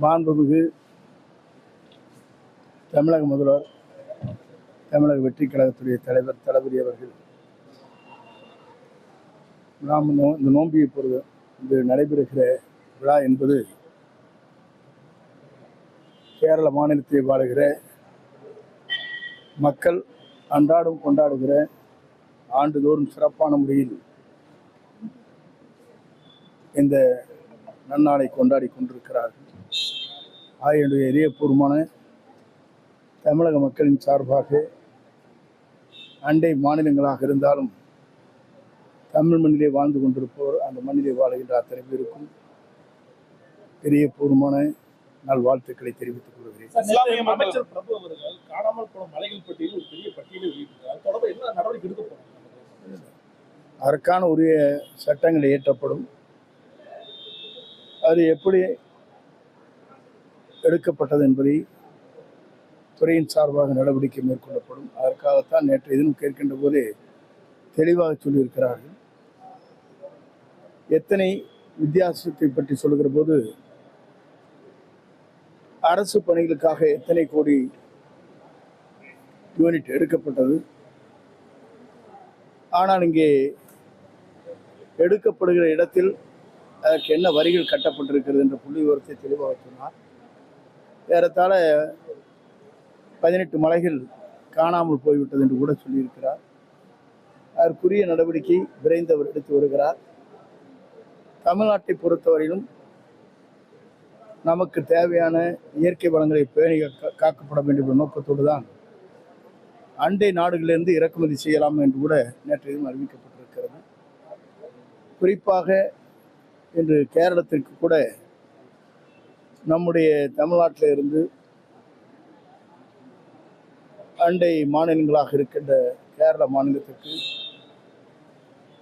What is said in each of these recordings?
மாண்புமிகு தமிழக முதல்வர், தமிழக வெற்றி கழகத்துடைய தலைவர் தளபதி அவர்கள் நாம் இந்த நோம்பியை பொழுது இது நடைபெறுகிற விழா என்பது கேரள மாநிலத்தில் வாழுகிற மக்கள் அன்றாடம் கொண்டாடுகிற ஆண்டுதோறும் சிறப்பான முறையில் இந்த நன்னாளை கொண்டாடி கொண்டிருக்கிறார்கள். என்னுடைய இதயபூர்வமான தமிழக மக்களின் சார்பாக அண்டை மாநிலங்களாக இருந்தாலும் தமிழ் மண்ணிலே வாழ்ந்து கொண்டிருப்போர், அந்த மண்ணிலே வாழ்கின்ற அத்தனை பேருக்கும் இதயபூர்வமான நல்வாழ்த்துக்களை தெரிவித்துக் கொள்கிறேன். அமைச்சர் பிரபு அவர்கள் காணாமல் போன மலைகள் பட்டியலில் ஒரு பெரிய பட்டியலை வெளியிட்டிருக்கிறார். தொடர்பு என்ன நடவடிக்கை எடுக்க போறாங்க? அதற்கான உரிய சட்டங்கள் இயற்றப்படும். அது எப்படி எடுக்கப்பட்டது என்பதை துறையின் சார்பாக நடவடிக்கை மேற்கொள்ளப்படும். அதற்காகத்தான் நேற்று எதுவும் கேட்கின்ற போதே தெளிவாக சொல்லியிருக்கிறார்கள். எத்தனை வித்தியாசத்தை பற்றி சொல்லுகிற போது அரசு பணிகளுக்காக எத்தனை கோடி யூனிட் எடுக்கப்பட்டது, ஆனால் இங்கே எடுக்கப்படுகிற இடத்தில் அதற்கு என்ன வரிகள் கட்டப்பட்டிருக்கிறது என்ற புள்ளி விவரத்தை தெளிவாக சொன்னார். ஏறத்தாழ 18 மலைகள் காணாமல் போய்விட்டது என்று கூட சொல்லியிருக்கிறார். அதற்குரிய நடவடிக்கை விரைந்து அவர் எடுத்து வருகிறார். தமிழ்நாட்டை பொறுத்தவரையிலும் நமக்கு தேவையான இயற்கை வளங்களை பேணி காக்கப்பட வேண்டும் என்ற நோக்கத்தோடு தான் அண்டை நாடுகளிலிருந்து இறக்குமதி செய்யலாம் என்று கூட நேற்றையும் அறிவிக்கப்பட்டிருக்கிறது. குறிப்பாக இன்று கேரளத்திற்கு கூட நம்முடைய தமிழ்நாட்டில் இருந்து அண்டை மாநிலங்களாக இருக்கின்ற கேரள மாநிலத்திற்கு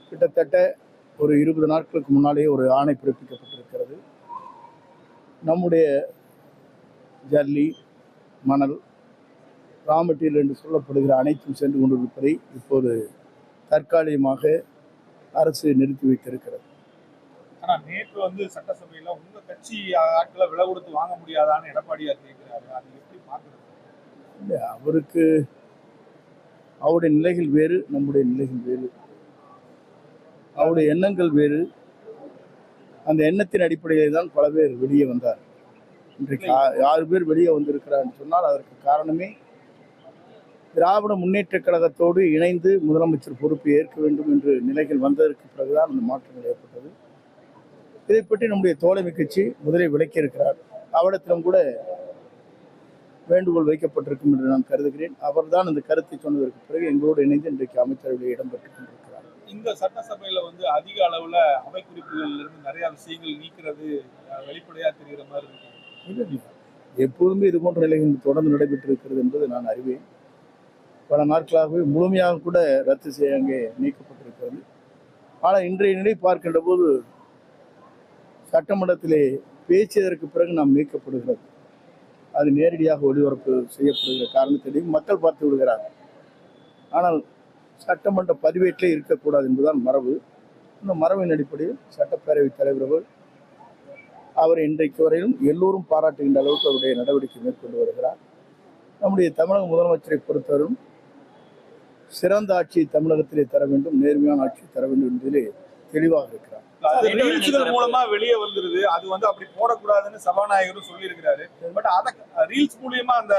கிட்டத்தட்ட ஒரு 20 நாட்களுக்கு முன்னாலே ஒரு ஆணை பிறப்பிக்கப்பட்டிருக்கிறது. நம்முடைய ஜல்லி, மணல், ரா மெட்டீரியல் என்று சொல்லப்படுகிற அனைத்தும் சென்று கொண்டிருப்பதை இப்போது தற்காலிகமாக அரசு நிறுத்தி வைத்திருக்கிறது. ஆனா நேற்று சட்டசபையில உங்க கட்சி ஆட்களை விலை கொடுத்து வாங்க முடியாதான்னு எடப்பாடியார் கேட்கிறாரு. அது எப்படி பார்க்கறது? இல்லை, அவருக்கு அவருடைய நிலைகள் வேறு, நம்முடைய நிலைகள் வேறு, அவருடைய எண்ணங்கள் வேறு. அந்த எண்ணத்தின் அடிப்படையில் தான் பல பேர் வெளியே வந்தார். இன்றைக்கு 6 பேர் வெளியே வந்திருக்கிறார் சொன்னால் அதற்கு காரணமே திராவிட முன்னேற்ற கழகத்தோடு இணைந்து முதலமைச்சர் பொறுப்பை ஏற்க வேண்டும் என்று நிலைகள் வந்ததற்கு பிறகுதான் அந்த மாற்றங்கள் ஏற்பட்டது. இதை பற்றி நம்முடைய தோழமை கட்சி முதலில் விளக்கி இருக்கிறார். அவரிடத்திலும் கூட வேண்டுகோள் வைக்கப்பட்டிருக்கும் என்று நான் கருதுகிறேன். அவர்தான் இந்த கருத்தை சொன்னதற்கு பிறகு எங்களோடு இணைந்து இன்றைக்கு அமைச்சரவையில் இடம்பெற்றுக் கொண்டிருக்கிறார். இந்த சட்டசபையில அதிக அளவுல அவை குறிப்புகள்ல இருந்து நிறைய விஷயங்கள் நீக்கிறது வெளிப்படையா தெரிகிற மாதிரி இருக்கு. இல்லை, எப்போதுமே இது போன்ற நிலைகள் தொடர்ந்து நடைபெற்றிருக்கிறது என்பது நான் அறிவேன். பல நாட்களாகவே முழுமையாக கூட ரத்து செய்ய அங்கே நீக்கப்பட்டிருக்கிறது. ஆனால் இன்றைய நிலை பார்க்கின்ற போது சட்டமன்றத்திலே பேசியதற்கு பிறகு நாம் நீக்கப்படுகிறது. அது நேரடியாக ஒளிபரப்பு செய்யப்படுகிற காரணத்திலேயும் மக்கள் பார்த்து விடுகிறார்கள். ஆனால் சட்டமன்ற பதிவேட்டிலே இருக்கக்கூடாது என்பதுதான் மரபு. இந்த மரபின் அடிப்படையில் சட்டப்பேரவைத் தலைவர்கள் அவர் இன்றைக்கு வரையிலும் எல்லோரும் பாராட்டுகின்ற அளவுக்கு அவருடைய நடவடிக்கை மேற்கொண்டு வருகிறார். நம்முடைய தமிழக முதலமைச்சரை பொறுத்தவரையும் சிறந்த ஆட்சியை தமிழகத்திலே தர வேண்டும், நேர்மையான ஆட்சியை தர வேண்டும் என்பதிலே தெளிவாக இருக்கிறார். ரீல்ஸ்கள் மூலமா வெளியே வந்துருது, அது அப்படி போடக்கூடாதுன்னு சபாநாயகரும் சொல்லியிருக்கிறாரு. பட் அத ரீல்ஸ் மூலியமா அந்த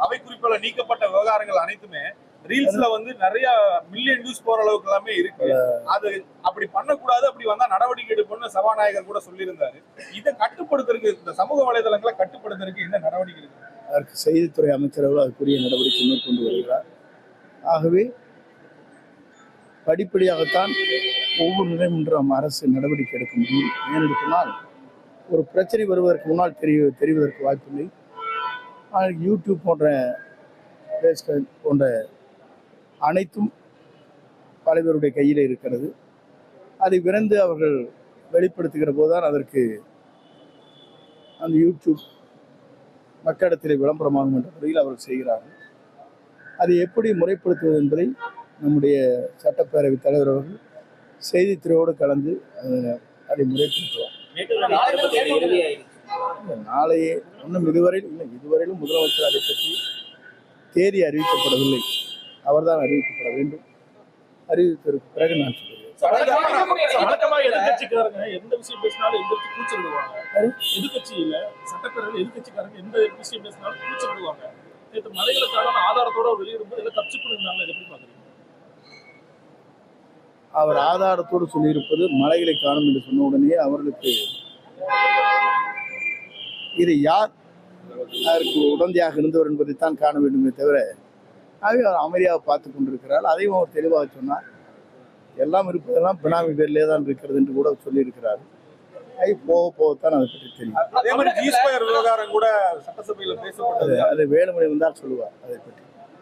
அவை குறிப்புல நீக்கப்பட்ட விவகாரங்கள் அனைத்துமே ரீல்ஸ்ல நிறைய மில்லியன் வியூஸ் போற அளவுக்கு எல்லாமே இருக்கு. அது அப்படி பண்ணக்கூடாது, அப்படி வந்தா நடவடிக்கை எடுப்போம்னு சபாநாயகர் கூட சொல்லியிருந்தாரு. இதை கட்டுப்படுத்துறதுக்கு, இந்த சமூக வலைதளங்களை கட்டுப்படுத்துறதுக்கு என்ன நடவடிக்கை இருக்கு? அதற்கு செய்தித்துறை அமைச்சர்கள் அதுக்குரிய நடவடிக்கை மேற்கொண்டு வருகிறார். ஆகவே படிப்படியாகத்தான் ஒவ்வொரு நிலையும் நம்ம அரசு நடவடிக்கை எடுக்க முடியும். ஏனென்று சொன்னால் ஒரு பிரச்சனை வருவதற்கு முன்னால் தெரிவதற்கு வாய்ப்பில்லை. ஆனால் யூடியூப் போன்ற ஃபேஸ்புக் போன்ற அனைத்தும் பல பேருடைய கையில் இருக்கிறது. அதை விரைந்து அவர்கள் வெளிப்படுத்துகிற போதுதான் அதற்கு அந்த யூடியூப் மக்களிடத்தில் விளம்பரமாகும் என்ற முறையில் அவர்கள் செய்கிறார்கள். அதை எப்படி முறைப்படுத்துவது என்பதை நம்முடைய சட்டப்பேரவைத் தலைவர் அவர்கள் செய்தித்துறையோடு கலந்து அதை முறைப்படுத்துவார். நாளையே இன்னும் இதுவரையிலும் முதலமைச்சர் அதை பற்றி தேதி அறிவிக்கப்படவில்லை. அவர்தான் அறிவிக்கப்பட வேண்டும். அறிவித்ததற்கு பிறகு நான் சொல்கிறேன். வழக்கமா எதிர்கட்சிக்காரங்க எந்த விஷயம் பேசினாலும் எதிர்த்து கூச்ச விடுவாங்க. எதிர்கட்சியில சட்டப்பேரவையில் எதிர்கட்சிக்காரங்க எந்த விஷயம் பேசினாலும் கூச்ச விடுவாங்க. நேற்று மலைகளுக்கான ஆதாரத்தோட வெளியிடும்போது எல்லாம் தப்பிச்சு பண்ணிருந்தாங்க. எப்படி பாக்குறீங்க? அவர் ஆதாரத்தோடு சொல்லியிருப்பது மலைகளை காணும் என்று சொன்ன உடனே அவர்களுக்கு இதை யார் அதற்கு உடந்தையாக இருந்தவர் என்பதைத்தான் காண வேண்டுமே தவிர அவர் அமைதியாக பார்த்து கொண்டிருக்கிறார். அதையும் அவர் தெளிவாக சொன்னார். எல்லாம் இருப்பதெல்லாம் பினாமி பேர்லேயே தான் இருக்கிறது என்று கூட சொல்லியிருக்கிறார். போக போகத்தான் அதை பற்றி தெரியும். அதே மாதிரி G2 விவகாரம் கூட சட்டசபையில பேசப்பட்டது. அது வேலுமணி வந்தால் சொல்லுவார் அதை பற்றி.